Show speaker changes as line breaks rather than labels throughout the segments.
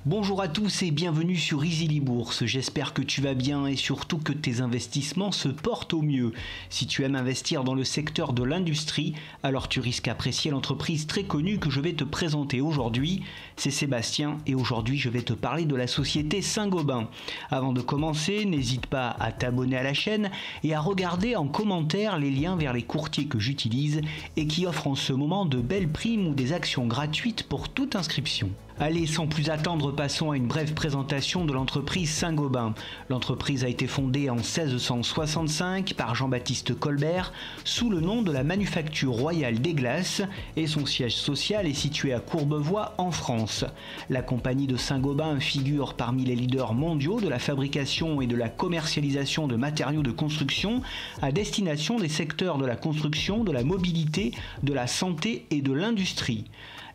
Bonjour à tous et bienvenue sur Easily Bourse. J'espère que tu vas bien et surtout que tes investissements se portent au mieux. Si tu aimes investir dans le secteur de l'industrie, alors tu risques d'apprécier l'entreprise très connue que je vais te présenter aujourd'hui. C'est Sébastien et aujourd'hui je vais te parler de la société Saint-Gobain. Avant de commencer, n'hésite pas à t'abonner à la chaîne et à regarder en commentaire les liens vers les courtiers que j'utilise et qui offrent en ce moment de belles primes ou des actions gratuites pour toute inscription. Allez, sans plus attendre, passons à une brève présentation de l'entreprise Saint-Gobain. L'entreprise a été fondée en 1665 par Jean-Baptiste Colbert sous le nom de la Manufacture Royale des Glaces et son siège social est situé à Courbevoie en France. La compagnie de Saint-Gobain figure parmi les leaders mondiaux de la fabrication et de la commercialisation de matériaux de construction à destination des secteurs de la construction, de la mobilité, de la santé et de l'industrie.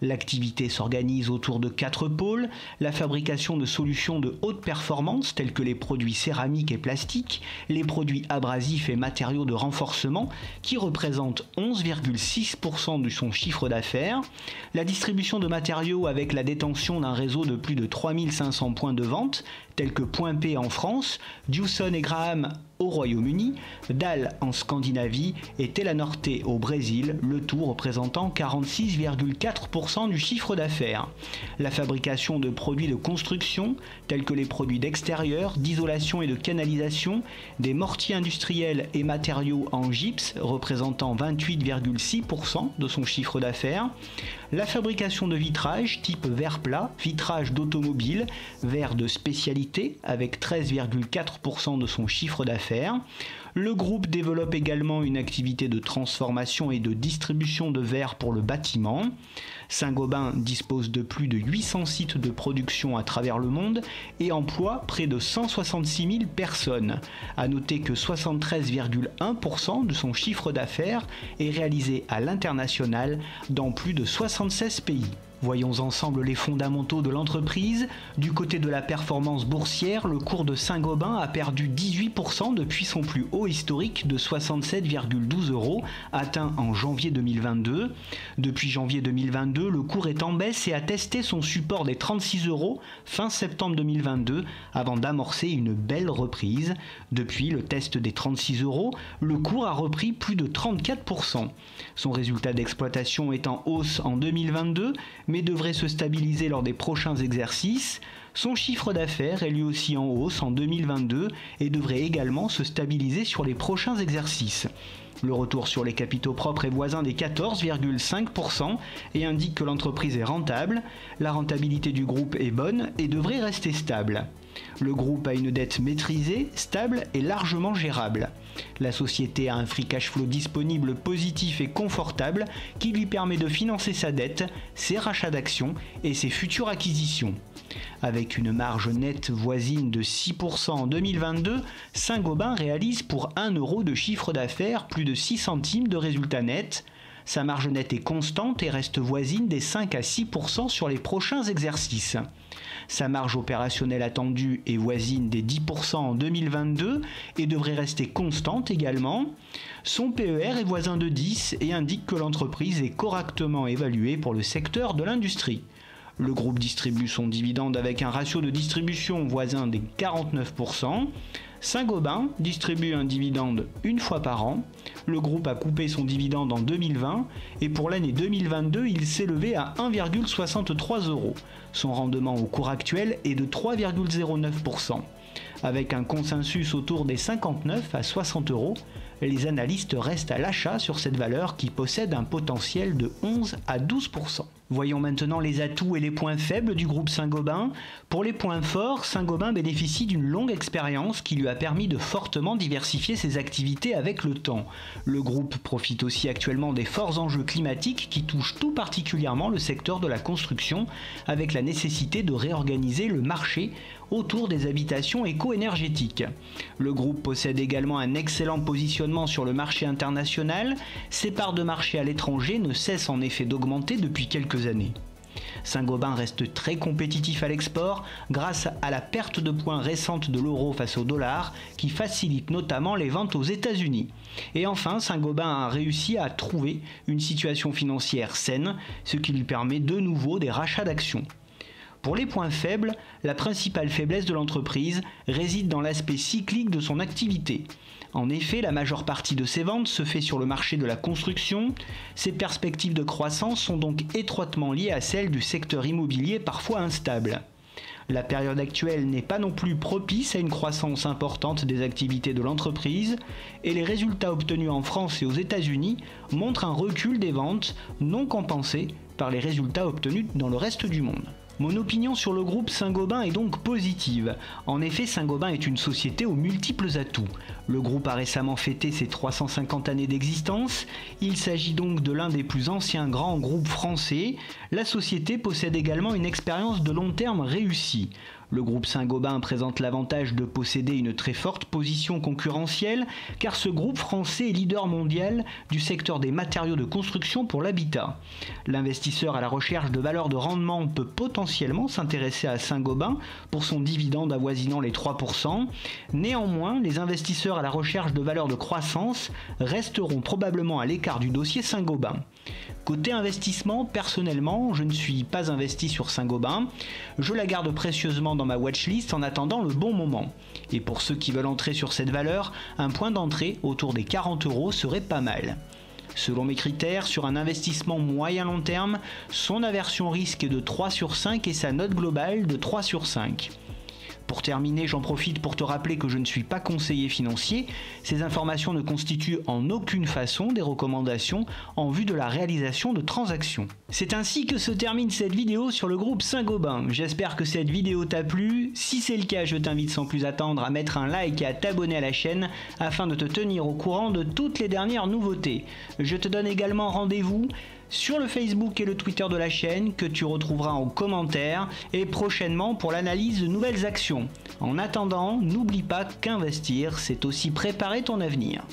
L'activité s'organise autour de 4 pôles, la fabrication de solutions de haute performance telles que les produits céramiques et plastiques, les produits abrasifs et matériaux de renforcement qui représentent 11,6% de son chiffre d'affaires, la distribution de matériaux avec la détention d'un réseau de plus de 3500 points de vente tels que Point P en France, Dewson et Graham au Royaume-Uni, Dahl en Scandinavie et Telanorte au Brésil, le tout représentant 46,4% du chiffre d'affaires. La fabrication de produits de construction, tels que les produits d'extérieur, d'isolation et de canalisation, des mortiers industriels et matériaux en gypse, représentant 28,6% de son chiffre d'affaires. La fabrication de vitrages type verre plat, vitrage d'automobile, verre de spécialité avec 13,4% de son chiffre d'affaires. Le groupe développe également une activité de transformation et de distribution de verre pour le bâtiment. Saint-Gobain dispose de plus de 800 sites de production à travers le monde et emploie près de 166 000 personnes. A noter que 73,1% de son chiffre d'affaires est réalisé à l'international dans plus de 76 pays. Voyons ensemble les fondamentaux de l'entreprise. Du côté de la performance boursière, le cours de Saint-Gobain a perdu 18% depuis son plus haut historique de 67,12 € atteint en janvier 2022. Depuis janvier 2022, le cours est en baisse et a testé son support des 36 € fin septembre 2022 avant d'amorcer une belle reprise. Depuis le test des 36 €, le cours a repris plus de 34%. Son résultat d'exploitation est en hausse en 2022, mais devrait se stabiliser lors des prochains exercices. Son chiffre d'affaires est lui aussi en hausse en 2022 et devrait également se stabiliser sur les prochains exercices. Le retour sur les capitaux propres est voisin des 14,5% et indique que l'entreprise est rentable. La rentabilité du groupe est bonne et devrait rester stable. Le groupe a une dette maîtrisée, stable et largement gérable. La société a un free cash flow disponible positif et confortable qui lui permet de financer sa dette, ses rachats d'actions et ses futures acquisitions. Avec une marge nette voisine de 6% en 2022, Saint-Gobain réalise pour 1 € de chiffre d'affaires plus de 6 centimes de résultat net. Sa marge nette est constante et reste voisine des 5 à 6% sur les prochains exercices. Sa marge opérationnelle attendue est voisine des 10% en 2022 et devrait rester constante également. Son PER est voisin de 10 et indique que l'entreprise est correctement évaluée pour le secteur de l'industrie. Le groupe distribue son dividende avec un ratio de distribution voisin des 49%. Saint-Gobain distribue un dividende une fois par an. Le groupe a coupé son dividende en 2020 et pour l'année 2022, il s'est levé à 1,63 €. Son rendement au cours actuel est de 3,09%. Avec un consensus autour des 59 à 60 €, les analystes restent à l'achat sur cette valeur qui possède un potentiel de 11 à 12%. Voyons maintenant les atouts et les points faibles du groupe Saint-Gobain. Pour les points forts, Saint-Gobain bénéficie d'une longue expérience qui lui a permis de fortement diversifier ses activités avec le temps. Le groupe profite aussi actuellement des forts enjeux climatiques qui touchent tout particulièrement le secteur de la construction, avec la nécessité de réorganiser le marché autour des habitations éco-énergétiques. Le groupe possède également un excellent positionnement sur le marché international. Ses parts de marché à l'étranger ne cessent en effet d'augmenter depuis quelques années. Saint-Gobain reste très compétitif à l'export grâce à la perte de points récente de l'euro face au dollar qui facilite notamment les ventes aux États-Unis. Et enfin, Saint-Gobain a réussi à trouver une situation financière saine, ce qui lui permet de nouveau des rachats d'actions. Pour les points faibles, la principale faiblesse de l'entreprise réside dans l'aspect cyclique de son activité. En effet, la majeure partie de ses ventes se fait sur le marché de la construction. Ses perspectives de croissance sont donc étroitement liées à celles du secteur immobilier parfois instable. La période actuelle n'est pas non plus propice à une croissance importante des activités de l'entreprise et les résultats obtenus en France et aux États-Unis montrent un recul des ventes non compensé par les résultats obtenus dans le reste du monde. Mon opinion sur le groupe Saint-Gobain est donc positive. En effet, Saint-Gobain est une société aux multiples atouts. Le groupe a récemment fêté ses 350 années d'existence. Il s'agit donc de l'un des plus anciens grands groupes français. La société possède également une expérience de long terme réussie. Le groupe Saint-Gobain présente l'avantage de posséder une très forte position concurrentielle car ce groupe français est leader mondial du secteur des matériaux de construction pour l'habitat. L'investisseur à la recherche de valeurs de rendement peut potentiellement s'intéresser à Saint-Gobain pour son dividende avoisinant les 3%. Néanmoins, les investisseurs à la recherche de valeurs de croissance resteront probablement à l'écart du dossier Saint-Gobain. Côté investissement, personnellement, je ne suis pas investi sur Saint-Gobain. Je la garde précieusement dans ma watchlist en attendant le bon moment. Et pour ceux qui veulent entrer sur cette valeur, un point d'entrée autour des 40 € serait pas mal. Selon mes critères, sur un investissement moyen-long terme, son aversion risque est de 3 sur 5 et sa note globale de 3 sur 5. Pour terminer, j'en profite pour te rappeler que je ne suis pas conseiller financier. Ces informations ne constituent en aucune façon des recommandations en vue de la réalisation de transactions. C'est ainsi que se termine cette vidéo sur le groupe Saint-Gobain. J'espère que cette vidéo t'a plu. Si c'est le cas, je t'invite sans plus attendre à mettre un like et à t'abonner à la chaîne afin de te tenir au courant de toutes les dernières nouveautés. Je te donne également rendez-vous sur le Facebook et le Twitter de la chaîne que tu retrouveras en commentaire et prochainement pour l'analyse de nouvelles actions. En attendant, n'oublie pas qu'investir, c'est aussi préparer ton avenir.